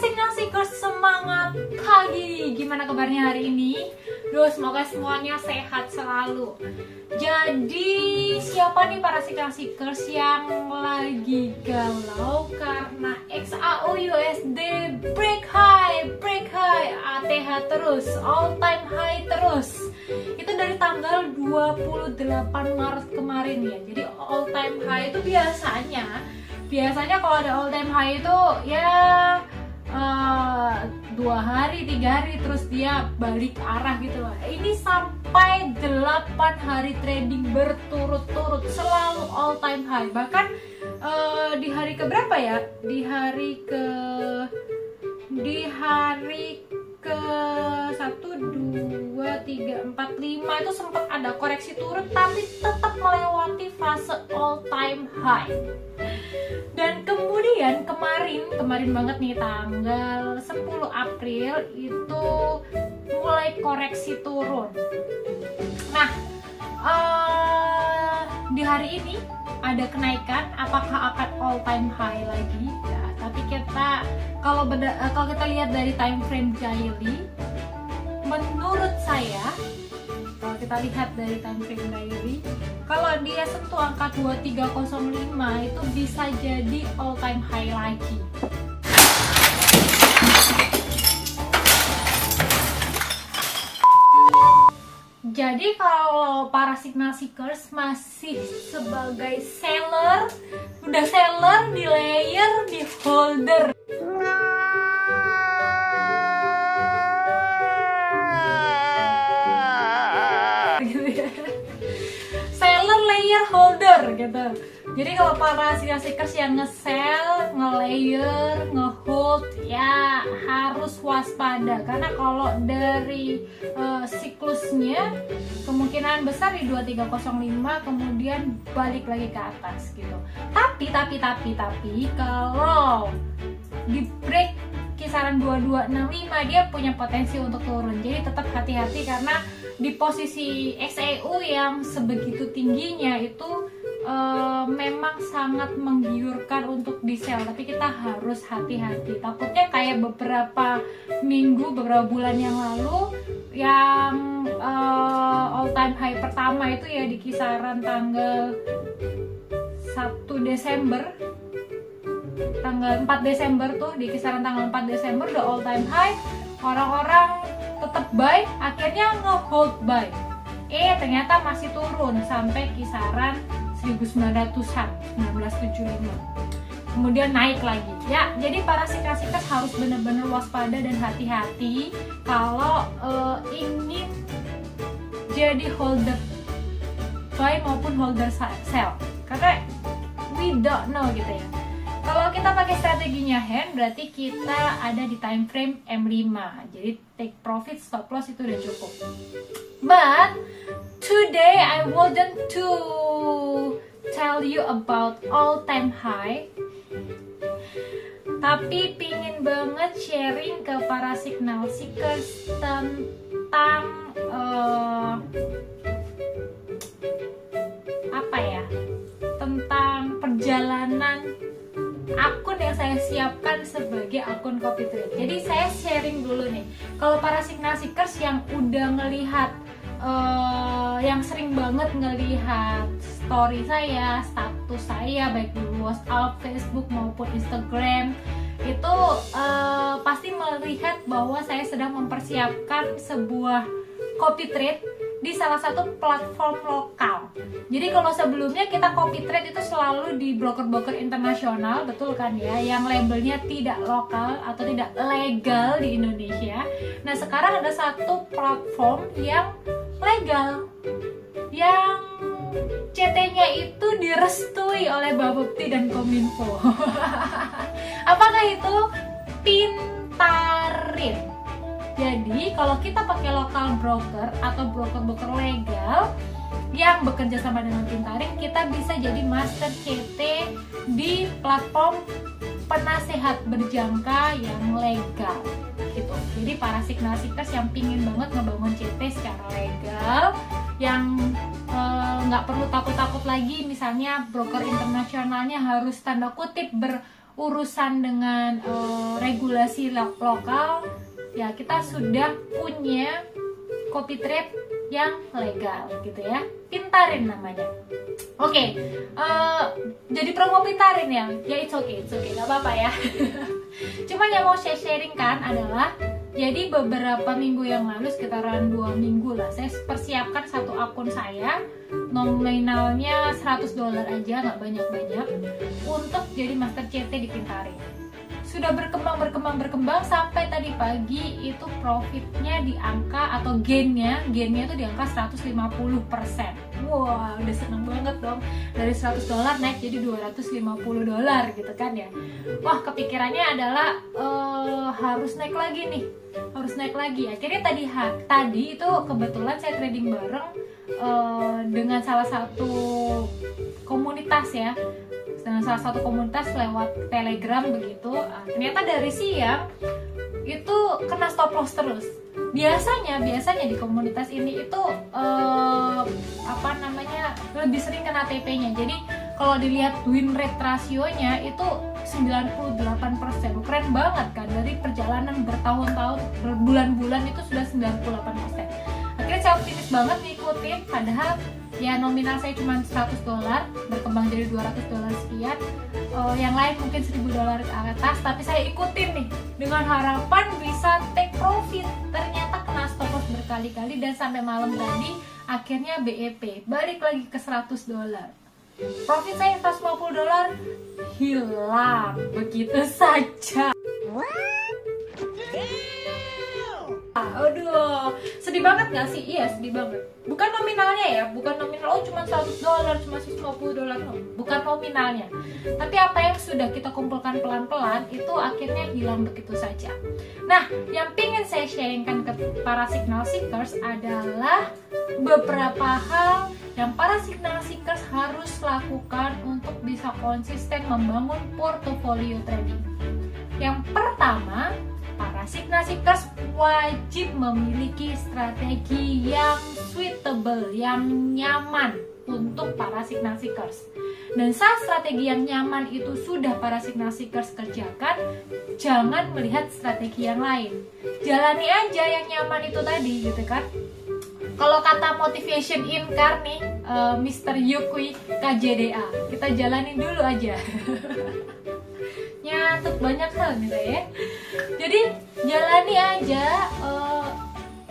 Signal Seekers, semangat pagi. Gimana kabarnya hari ini? Duh, semoga semuanya sehat selalu. Jadi siapa nih para Signal Seekers yang lagi galau karena XAU USD break high, ATH terus, all time high terus. Itu dari tanggal 28 Maret kemarin ya. Jadi all time high itu biasanya kalau ada all time high itu ya 2 hari, 3 hari terus dia balik arah gitu lah. Ini sampai 8 hari trading berturut-turut selalu all time high. Bahkan di hari keberapa ya? Di hari ke 1, 2, 3, 4, 5 itu sempat ada koreksi turun tapi tetap melewati fase all time high. Dan kemudian kemarin banget nih tanggal 10 April itu mulai koreksi turun. Nah, di hari ini ada kenaikan, apakah akan all time high lagi? Nah, tapi kalau kita lihat dari time frame daily, menurut saya kalau kita lihat dari time frame daily, kalau dia sentuh angka 2305 itu bisa jadi all time high lagi. Jadi kalau para Signal Seekers masih sebagai seller, udah seller di layer, di holder. Seller, layer, holder gitu. Jadi kalau para Signal Seekers yang nge-sell, nge-layer, nge-hold ya harus waspada, karena kalau dari siklusnya kemungkinan besar di 2305 kemudian balik lagi ke atas gitu. Tapi kalau di break kisaran 2265 dia punya potensi untuk turun. Jadi tetap hati-hati karena di posisi XAU yang sebegitu tingginya itu memang sangat menggiurkan untuk di sell, tapi kita harus hati-hati. Takutnya kayak beberapa bulan yang lalu yang all time high pertama itu ya di kisaran tanggal 1 Desember, tanggal 4 Desember tuh, di kisaran tanggal 4 Desember udah all time high, orang-orang tetap buy, akhirnya nge-hold buy. Ternyata masih turun sampai kisaran 1900-an, 1975. Kemudian naik lagi. Ya, jadi para Signal Seekers harus benar-benar waspada dan hati-hati kalau ingin jadi holder buy maupun holder sell. Karena we don't know gitu ya. Kalau kita pakai strateginya hand, berarti kita ada di time frame M5. Jadi take profit, stop loss itu udah cukup. But today I wouldn't to tell you about all time high, tapi pingin banget sharing ke para Signal Seekers tentang tentang perjalanan akun yang saya siapkan sebagai akun copy trade. Jadi saya sharing dulu nih, kalau para Signal Seekers yang udah ngelihat yang sering banget ngelihat story saya, status saya baik di WhatsApp, Facebook maupun Instagram, itu pasti melihat bahwa saya sedang mempersiapkan sebuah copy trade di salah satu platform lokal. Jadi kalau sebelumnya kita copy trade itu selalu di broker-broker internasional, betul kan ya, yang labelnya tidak lokal atau tidak legal di Indonesia. Nah sekarang ada satu platform yang legal, yang CT-nya itu direstui oleh Bapepti dan Kominfo. Apakah itu? Pintarin. Jadi kalau kita pakai lokal broker atau broker-broker legal yang bekerja sama dengan Pintarin, kita bisa jadi master CT di platform penasehat berjangka yang legal gitu. Jadi para Signal Seekers yang pingin banget ngebangun CT secara legal, yang nggak perlu takut-takut lagi misalnya broker internasionalnya harus tanda kutip urusan dengan regulasi lokal, ya kita sudah punya copy trade yang legal gitu ya. Pintarin namanya. Oke, jadi promo Pintarin ya it's okay, nggak apa-apa ya. Cuma yang mau saya sharing kan adalah, jadi beberapa minggu yang lalu, sekitaran 2 minggu lah, saya persiapkan satu akun saya, nominalnya $100 aja, nggak banyak-banyak, untuk jadi master CT di Pintarin. Sudah berkembang sampai tadi pagi itu profitnya di angka, atau gainnya itu di angka 150%. Wah, udah seneng banget dong. Dari $100 naik jadi $250 gitu kan ya. Wah, kepikirannya adalah harus naik lagi. Akhirnya tadi itu kebetulan saya trading bareng dengan salah satu komunitas ya. Dengan salah satu komunitas lewat Telegram begitu. Ternyata dari siang itu kena stop loss terus. Biasanya di komunitas ini itu lebih sering kena TP-nya. Jadi kalau dilihat win rate rasionya itu 98%. Keren banget kan, dari perjalanan bertahun-tahun, berbulan-bulan itu sudah 98%. Akhirnya saya optimis banget ngikutin, padahal ya nominal saya cuma $100, berkembang jadi $200 sekian. Yang lain mungkin $1000 ke atas, tapi saya ikutin nih dengan harapan bisa take profit. Ternyata kena stop loss berkali-kali dan sampai malam tadi akhirnya BEP balik lagi ke $100. Profit saya $150 hilang begitu saja. Aduh, sedih banget gak sih? Iya, sedih banget. Bukan nominalnya ya, bukan nominal, cuma $100, cuma $150, no. Bukan nominalnya. Tapi apa yang sudah kita kumpulkan pelan-pelan, itu akhirnya hilang begitu saja. Nah, yang pengen saya sharingkan ke para signal seekers adalah beberapa hal yang para signal seekers harus lakukan untuk bisa konsisten membangun portofolio trading. Yang pertama, para signal seekers wajib memiliki strategi yang suitable, yang nyaman untuk para signal seekers. Dan saat strategi yang nyaman itu sudah para signal seekers kerjakan, jangan melihat strategi yang lain. Jalani aja yang nyaman itu tadi gitu kan. Kalau kata motivation in car nih, Mr. Yukui KJDA, kita jalanin dulu aja. Nyatet banyak hal gitu ya. Jadi jalani aja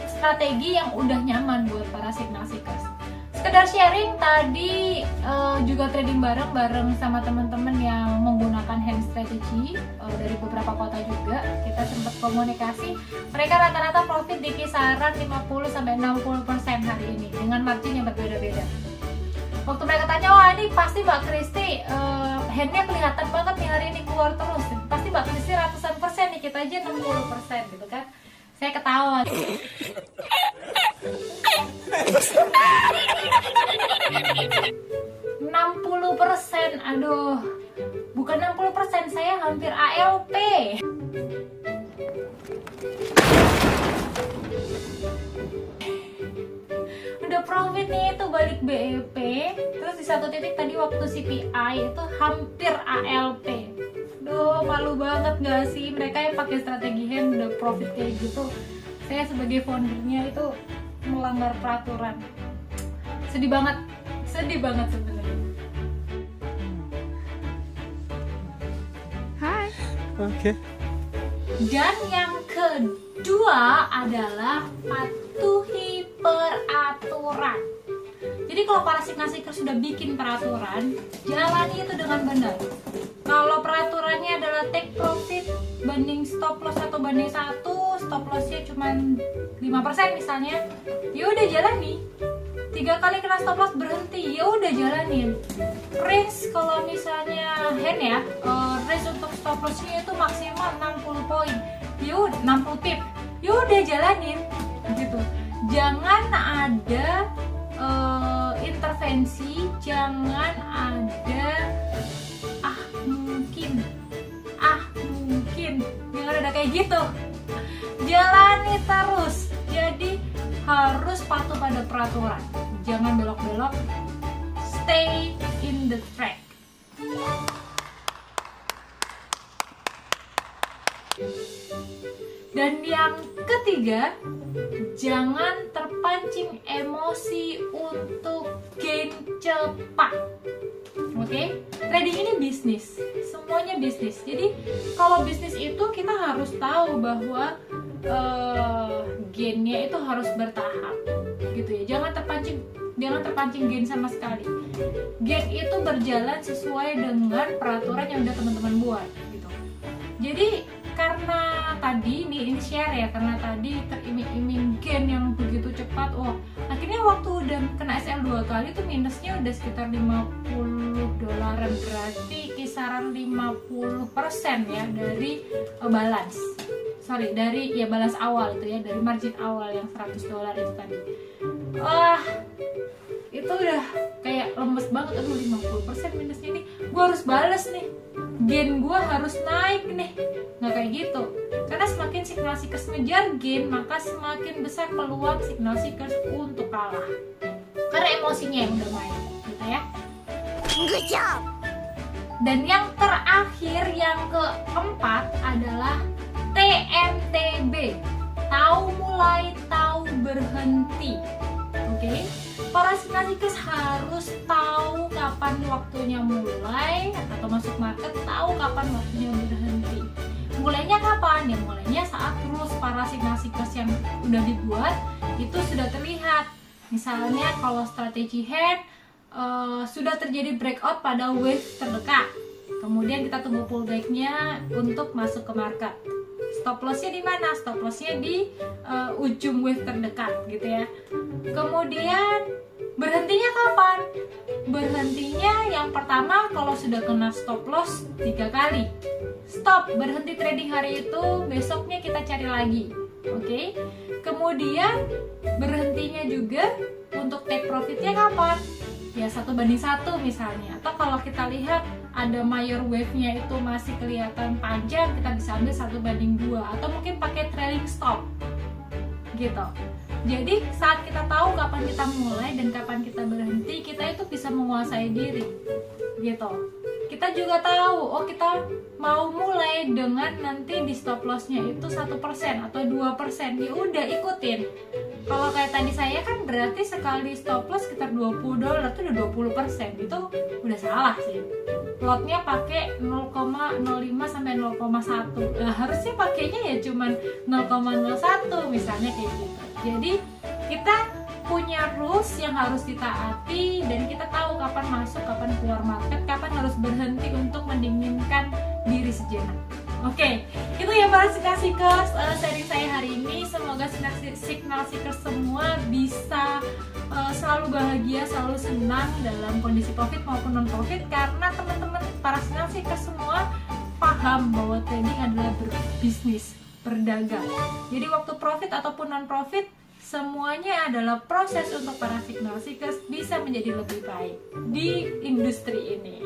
strategi yang udah nyaman buat para signal seekers. Sekedar sharing tadi, juga trading bareng sama teman-teman yang menggunakan hand strategy dari beberapa kota juga. Kita sempat komunikasi, mereka rata-rata profit di kisaran 50-60% hari ini dengan margin yang berbeda-beda. Waktu mereka tanya, wah ini pasti Mbak Kristi handnya kelihatan banget nih hari ini keluar terus, pasti Mbak Kristi ratusan persen nih, kita aja 60% gitu kan. Saya ketawa. 60%, aduh, bukan 60%, saya hampir ALP. Udah profit nih itu balik BEP, terus di satu titik tadi waktu CPI itu hampir ALP. Duh, malu banget gak sih mereka yang pakai strategi hand udah profit kayak gitu. Saya sebagai foundernya itu melanggar peraturan. Sedih banget sebenarnya. Hai. Oke. Dan yang kedua adalah patuhi peraturan. Jadi kalau para signal seekers sudah bikin peraturan, jalani itu dengan benar. Kalau peraturannya adalah take profit banding stop loss atau banding 1, stop lossnya cuma 5% misalnya, ya udah jalani. 3 kali kena stop loss berhenti, ya udah jalanin. Range kalau misalnya hand ya, range untuk stop lossnya itu maksimal 60 poin, ya udah 60 pip, ya udah jalanin gitu. Jangan ada intervensi, jangan ada mungkin jangan ada kayak gitu. Jalani terus. Jadi harus patuh pada peraturan, jangan belok-belok, stay in the track. Dan yang ketiga, jangan terpancing emosi untuk gain cepat. Oke, trading ini bisnis, semuanya bisnis. Jadi kalau bisnis itu kita harus tahu bahwa gainnya itu harus bertahap, gitu ya. Jangan terpancing gain sama sekali. Gain itu berjalan sesuai dengan peraturan yang udah teman-teman buat, gitu. Jadi karena tadi ini share ya, karena tadi teriming-iming gain yang begitu cepat, akhirnya waktu udah kena SL 2 kali tuh minusnya udah sekitar $50, berarti kisaran 50% ya dari balance. Dari balance awal itu ya, dari margin awal yang $100 itu tadi. Itu udah kayak lemes banget, 50% minusnya nih, gue harus bales nih, gain gue harus naik nih. Nggak kayak gitu, karena semakin signal seekers ngejar gain, maka semakin besar peluang signal seekers untuk kalah, karena emosinya yang udah main, gitu ya. Good job. Dan yang terakhir, yang keempat adalah TMTB, tahu mulai, tahu berhenti. Oke, para signal seekers harus tahu kapan waktunya mulai atau masuk market, tahu kapan waktunya berhenti. Mulainya kapan? Ya mulainya saat rules para signal seekers yang udah dibuat itu sudah terlihat. Misalnya kalau strategi hand sudah terjadi breakout pada wave terdekat, kemudian kita tunggu pullbacknya untuk masuk ke market. Stop lossnya di mana? Stop lossnya di ujung wave terdekat, gitu ya. Kemudian berhentinya kapan? Berhentinya yang pertama kalau sudah kena stop loss 3 kali. Stop, berhenti trading hari itu, besoknya kita cari lagi. Oke. Kemudian berhentinya juga untuk take profitnya kapan? Ya 1:1 misalnya. Atau kalau kita lihat ada major wave-nya itu masih kelihatan panjang, kita bisa ambil 1:2, atau mungkin pakai trailing stop, gitu. Jadi saat kita tahu kapan kita mulai dan kapan kita berhenti, kita itu bisa menguasai diri, gitu. Kita juga tahu, kita mau mulai dengan nanti di stop loss-nya itu 1% atau 2%, ya udah ikutin. Kalau kayak tadi saya kan berarti sekali stop loss sekitar $20 itu udah 20%, itu udah salah sih. Lotnya pakai 0,05 sampai 0,1. Harusnya pakainya ya cuman 0,01 misalnya kayak gitu. Jadi kita punya rules yang harus ditaati dan kita tahu kapan masuk, kapan keluar market, kapan harus berhenti untuk mendinginkan diri sejenak. Oke, itu ya para signal seekers, sharing saya hari ini. Semoga signal seekers semua bisa selalu bahagia, selalu senang dalam kondisi profit maupun non profit, karena teman-teman para signal seekers semua paham bahwa trading adalah berbisnis, berdagang. Jadi waktu profit ataupun non profit, semuanya adalah proses untuk para signal seekers bisa menjadi lebih baik di industri ini.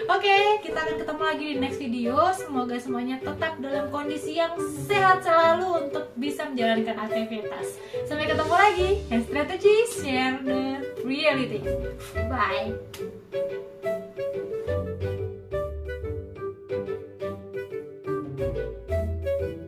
Oke, kita akan ketemu lagi di next video. Semoga semuanya tetap dalam kondisi yang sehat selalu untuk bisa menjalankan aktivitas. Sampai ketemu lagi. And strategy, share the reality. Bye.